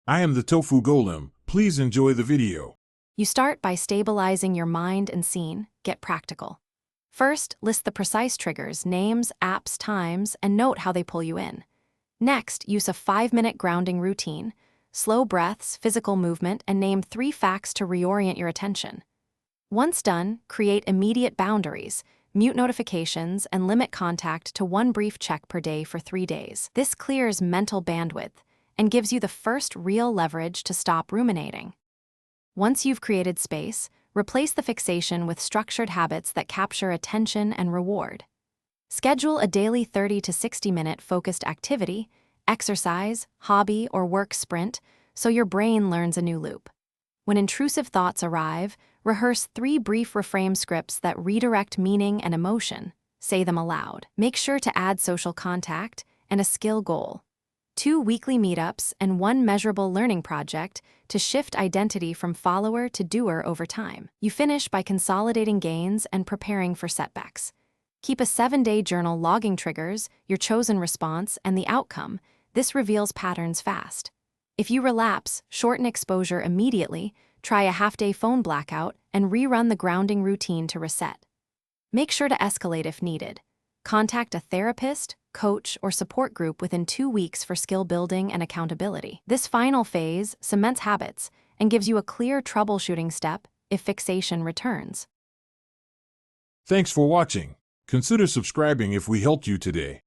I am the Tofu Golem. Please enjoy the video. You start by stabilizing your mind and scene. Get practical. First, list the precise triggers, names, apps, times, and note how they pull you in. Next, use a 5-minute grounding routine, slow breaths, physical movement, and name 3 facts to reorient your attention. Once done, create immediate boundaries, mute notifications, and limit contact to 1 brief check per day for 3 days. This clears mental bandwidth and gives you the first real leverage to stop ruminating. Once you've created space, replace the fixation with structured habits that capture attention and reward. Schedule a daily 30 to 60-minute focused activity, exercise, hobby, or work sprint so your brain learns a new loop. When intrusive thoughts arrive, rehearse 3 brief reframe scripts that redirect meaning and emotion. Say them aloud. Make sure to add social contact and a skill goal. 2 weekly meetups and 1 measurable learning project to shift identity from follower to doer over time. You finish by consolidating gains and preparing for setbacks. Keep a 7-day journal logging triggers, your chosen response, and the outcome. This reveals patterns fast. If you relapse, shorten exposure immediately, try a half-day phone blackout, and rerun the grounding routine to reset. Make sure to escalate if needed. Contact a therapist, coach, or support group within 2 weeks for skill building and accountability. This final phase cements habits and gives you a clear troubleshooting step if fixation returns. Thanks for watching. Consider subscribing if we helped you today.